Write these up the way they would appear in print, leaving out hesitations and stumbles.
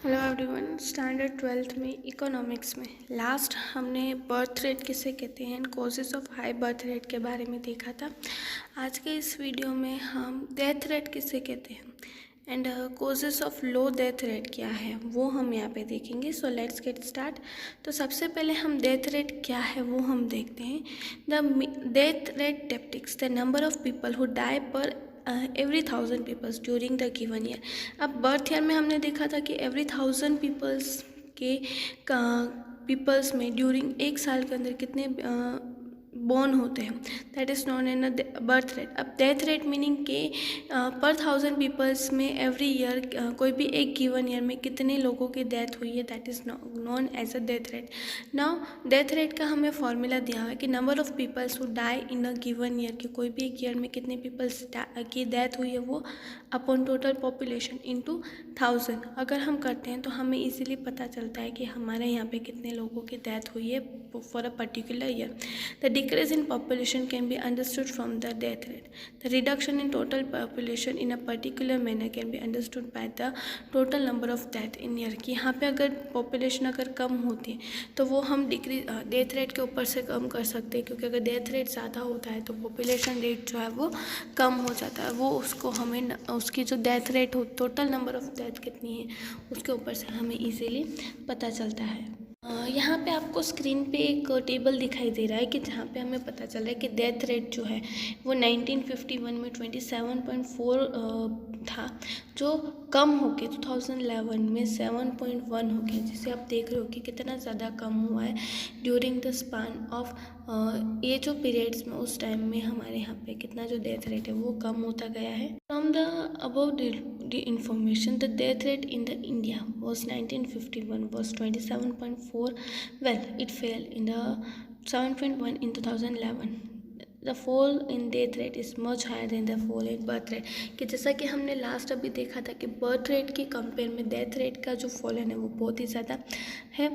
Hello everyone. Standard 12th में economics में last हमने बर्थ रेट किसे कहते हैं, causes of high birth rate के बारे में देखा था। आज के इस वीडियो में हम डेथ रेट किसे कहते हैं and causes of low death rate क्या है वो हम यहाँ पे देखेंगे। So let's get start. तो सबसे पहले हम डेथ रेट क्या है वो हम देखते हैं। The death rate depicts the number of people who die per every 1000 peoples during the given year. अब बर्थ ईयर में हमने देखा था कि एवरी 1000 पीपल्स के पीपल्स में ड्यूरिंग एक साल के अंदर कितने बॉर्न होते हैं, that is known as birth rate. अब डेथ रेट मीनिंग के पर 1000 पीपल्स में एवरी ईयर कोई भी एक गिवन ईयर में कितने लोगों की डेथ हुई है, that is known as a death rate. Now death rate का हमें फॉर्मूला दिया हुआ है कि number of peoples who die in a given year, कि कोई भी एक ईयर में कितने पीपल्स की डेथ हुई है वो अपॉन टोटल पॉपुलेशन इनटू 1000 अगर हम करते हैं तो हमें इजीली पता चलता है कि हमारे यहाँ पे कितने लोगों की डेथ हुई है for a particular year. The decrease in population can be understood from the death rate. The reduction in total population in a particular manner can be understood by the total number of death in year. कि यहाँ पे अगर population अगर कम होती है तो वो हम डेथ रेट के ऊपर से कम कर सकते हैं, क्योंकि अगर डेथ रेट ज़्यादा होता है तो पॉपुलेशन रेट जो है वो कम हो जाता है। वो उसको हमें उसकी जो डेथ रेट हो, टोटल नंबर ऑफ डेथ कितनी है उसके ऊपर से हमें इजीली पता चलता है। यहाँ पे आपको स्क्रीन पे एक टेबल दिखाई दे रहा है कि जहाँ पे हमें पता चल रहा है कि डेथ रेट जो है वो 1951 में 27.4 था, जो कम होके 2011 में 7.1 हो गया, जिसे आप देख रहे हो कि कितना ज़्यादा कम हुआ है ड्यूरिंग द स्पान ऑफ ये जो पीरियड्स में उस टाइम में हमारे यहाँ पे कितना जो डेथ रेट है वो कम होता गया है। From the above the information the death rate in the India was 1951 was 27.4, well it fell in the 7.1 in 2011. The fall in death rate is much higher than the fall in birth rate. कि जैसा कि हमने last अभी देखा था कि birth rate के compare में डेथ रेट का जो फॉलन है वो बहुत ही ज़्यादा है।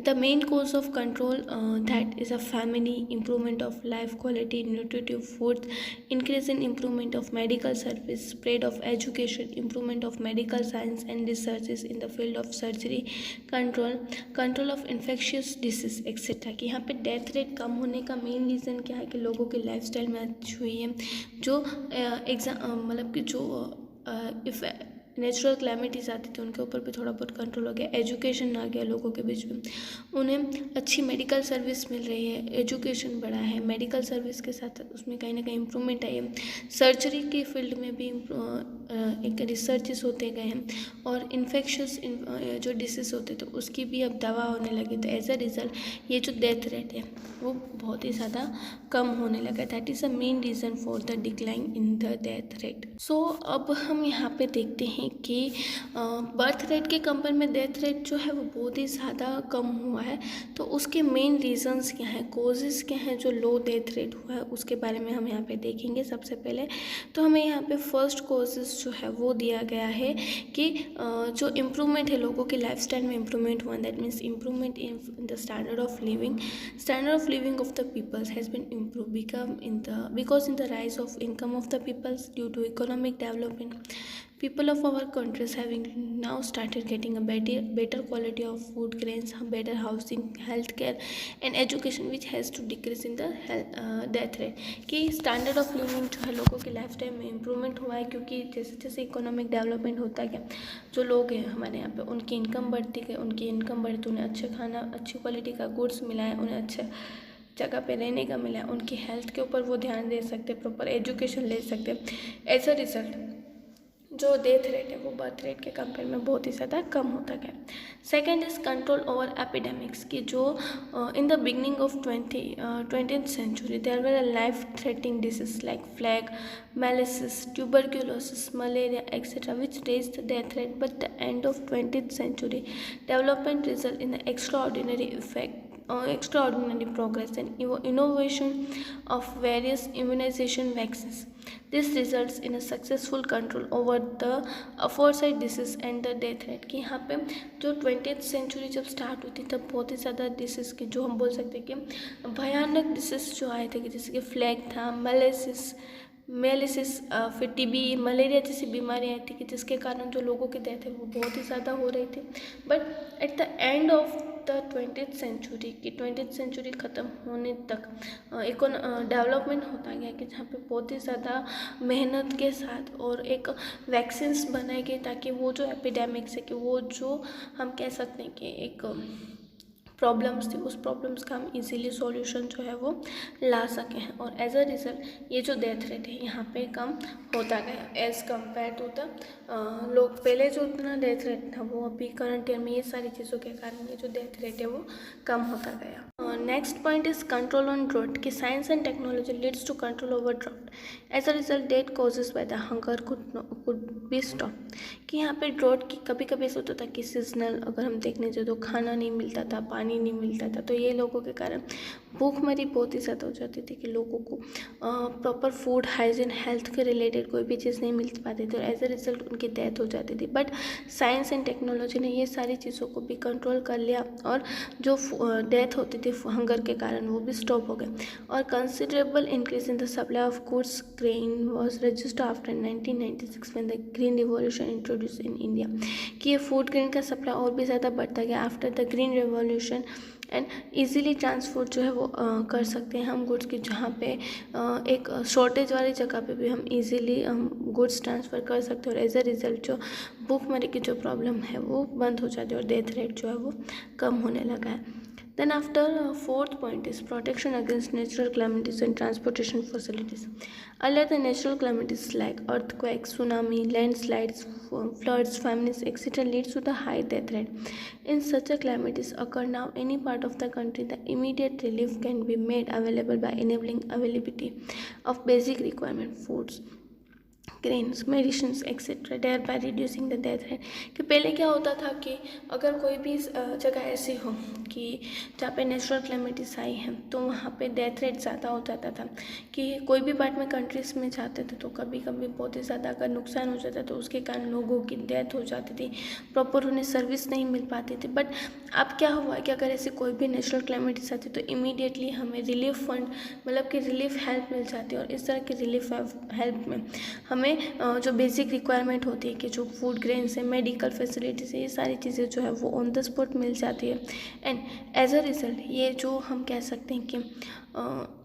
The main cause of control that is a family, improvement of life quality, nutritive food, increase in improvement of medical service, spread of education, improvement of medical science and researches in the field of surgery, control of infectious disease etcetera. कि यहाँ पे death rate कम होने का main reason क्या है कि लोगों की लाइफस्टाइल में अच्छी हुई है, जो मतलब कि जो नेचुरल क्लाइमेटीज आती थी उनके ऊपर भी थोड़ा बहुत कंट्रोल हो गया, एजुकेशन आ गया लोगों के बीच में, उन्हें अच्छी मेडिकल सर्विस मिल रही है, एजुकेशन बढ़ा है, मेडिकल सर्विस के साथ उसमें कहीं ना कहीं इम्प्रूवमेंट आई है, सर्जरी के फील्ड में भी एक रिसर्चेस होते गए हैं, और इन्फेक्शस जो डिसीज़ होते तो उसकी भी अब दवा होने लगी। तो एज अ रिज़ल्ट ये जो डेथ रेट है वो बहुत ही ज़्यादा कम होने लगा। That is the main reason for the decline in the death rate. So अब हम यहाँ पे देखते हैं कि बर्थ रेट के कंपेयर में डेथ रेट जो है वो बहुत ही ज़्यादा कम हुआ है। तो उसके मेन रीजंस क्या हैं, कोजेज़ क्या हैं जो लो डेथ रेट हुआ है, उसके बारे में हम यहाँ पे देखेंगे। सबसे पहले तो हमें यहाँ पे फर्स्ट कोजेज़ जो है वो दिया गया है कि जो इम्प्रूवमेंट है लोगों के लाइफस्टाइल में इम्प्रूवमेंट हुआ, that means improvement in the standard of living of the peoples has been improved because in the rise of income of the peoples due to economic development, people of our countries having now started getting a better quality of food grains, better housing, healthcare and education, which has to decrease in the death rate। कि standard of living जो है लोगों की life time में improvement हुआ है, क्योंकि जैसे जैसे इकोनॉमिक डेवलपमेंट होता गया, जो लोग हैं हमारे यहाँ पे उनकी इनकम बढ़ती गई, उनकी इनकम बढ़ी तो उन्हें अच्छे खाना, अच्छी क्वालिटी का गुड्स मिला है, उन्हें अच्छे जगह पे रहने का मिला है, उनकी हेल्थ के ऊपर वो ध्यान दे सकते, प्रॉपर एजुकेशन ले सकते। एज अ रिजल्ट जो डेथ रेट है वो बर्थ रेट के कंपेयर में बहुत ही ज़्यादा कम होता गया। Second is control over epidemics. की जो in the beginning of 20th century there were a life threatening disease like plague, measles, tuberculosis, malaria etcetera which raise the death rate, but the end of 20th century development result in extraordinary progress and innovation of various immunization vaccines. This results in a successful control over the aforesaid disease and the death rate। कि यहाँ पे जो 20th century जब start हुई थी तब बहुत ही ज़्यादा डिसीज़ की, जो हम बोल सकते हैं कि भयानक डिसीज़ जो आए थे, कि जैसे कि फ्लैग था, मेलिसिस, मेलिसिस, फिर टीबी, मलेरिया जैसी बीमारियाँ थी कि जिसके कारण जो लोगों की डेथ है वो बहुत ही ज़्यादा हो रही थी। But at the end of the 20th century की 20th सेंचुरी ख़त्म होने तक एक डेवलपमेंट होता गया कि जहाँ पे बहुत ही ज़्यादा मेहनत के साथ और एक वैक्सीन्स बनाई गई ताकि वो जो एपिडेमिक्स है कि वो जो हम कह सकते हैं कि एक प्रॉब्लम्स थी उस प्रॉब्लम्स का हम इजीली सॉल्यूशन जो है वो ला सकें हैं। और एज अ रिज़ल्ट ये जो डेथ रेट है यहाँ पे कम होता गया एज़ कम्पेयर टू द लोग पहले जो उतना डेथ रेट था वो अभी करंट ईयर में ये सारी चीज़ों के कारण ये जो डेथ रेट है वो कम होता गया। Next point is control on drought कि science and technology leads to control over drought as a result death causes by the hunger could be stop. कि यहाँ पे ड्रॉट की कभी कभी ऐसा होता था कि सीजनल अगर हम देखने जाए तो खाना नहीं मिलता था, पानी नहीं मिलता था, तो ये लोगों के कारण भूखमरी बहुत ही ज़्यादा हो जाती थी कि लोगों को प्रॉपर फूड हाइजीन हेल्थ के रिलेटेड कोई भी चीज़ नहीं मिल पाती थी और एज अ रिजल्ट उनकी डेथ हो जाती थी। बट साइंस एंड टेक्नोलॉजी ने ये सारी चीज़ों को भी कंट्रोल कर लिया और जो डेथ होती थी हंगर के कारण वो भी स्टॉप हो गए। और considerable increase in the supply of goods grain was registered after 1996 when the green revolution introduce in India. कि ये फूड ग्रेन का सप्लाई और भी ज़्यादा बढ़ता गया after the green revolution and easily transport जो है वो कर सकते हैं हम गुड्स की, जहाँ पे एक शॉर्टेज वाली जगह पे भी हम इजीली गुड्स ट्रांसफ़र कर सकते हैं और एज अ रिज़ल्ट जो भूखमरी की जो प्रॉब्लम है वो बंद हो जाती है और डेथ रेट जो है वो कम होने लगा है। Then after fourth point is protection against natural calamities and transportation facilities. Earlier the natural calamities like earthquakes, tsunami, landslides, floods, famines, etc. leads to the high death rate. In such a calamities occur now any part of the country, the immediate relief can be made available by enabling availability of basic requirement foods, grains, medicines etcetera thereby reducing the death rate. कि पहले क्या होता था कि अगर कोई भी जगह ऐसी हो कि जहाँ पे नेचुरल क्लेमिटीज आई हैं तो वहाँ पे डेथ रेट ज़्यादा हो जाता था। कि कोई भी पार्ट में कंट्रीज़ में जाते थे तो कभी कभी बहुत ही ज़्यादा अगर नुकसान हो जाता तो उसके कारण लोगों की डेथ हो जाती थी, प्रॉपर उन्हें सर्विस नहीं मिल पाती थी। बट अब क्या हुआ कि अगर ऐसी कोई भी नेचुरल क्लेमिटीज आती तो इमीडिएटली हमें रिलीफ फंड मतलब कि रिलीफ हेल्प मिल जाती है और इस तरह की रिलीफ हेल्प में हमें जो बेसिक रिक्वायरमेंट होती है कि जो फूड ग्रेन्स है, मेडिकल फैसिलिटीज़ है, ये सारी चीज़ें जो है वो ऑन द स्पॉट मिल जाती है। एंड एज अ रिज़ल्ट ये जो हम कह सकते हैं कि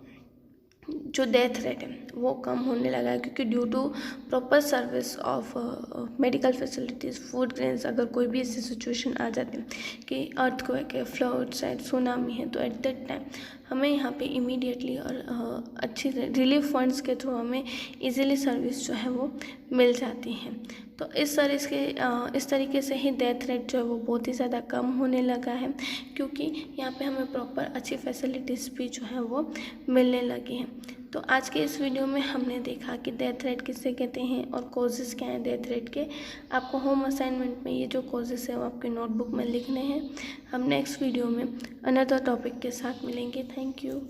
जो डेथ रेट है वो कम होने लगा है क्योंकि due to proper service of medical facilities, food grains. अगर कोई भी ऐसी सिचुएशन आ जाती है कि अर्थक्वेक है, फ्लड्स है, सुनामी है, तो एट दैट टाइम हमें यहाँ पे इमीडिएटली और अच्छी रिलीफ फंड्स के थ्रू हमें इजीली सर्विस जो है वो मिल जाती है। तो इस तरीके से ही डेथ रेट जो है वो बहुत ही ज़्यादा कम होने लगा है क्योंकि यहाँ पे हमें प्रॉपर अच्छी फैसिलिटीज़ भी जो है वो मिलने लगी हैं। तो आज के इस वीडियो में हमने देखा कि डेथ रेट किसे कहते हैं और कॉजेज़ क्या हैं डेथ रेट के। आपको होम असाइनमेंट में ये जो कॉजेज़ है वो आपके नोटबुक में लिखने हैं। हम नेक्स्ट वीडियो में अनदर टॉपिक के साथ मिलेंगे। Thank you.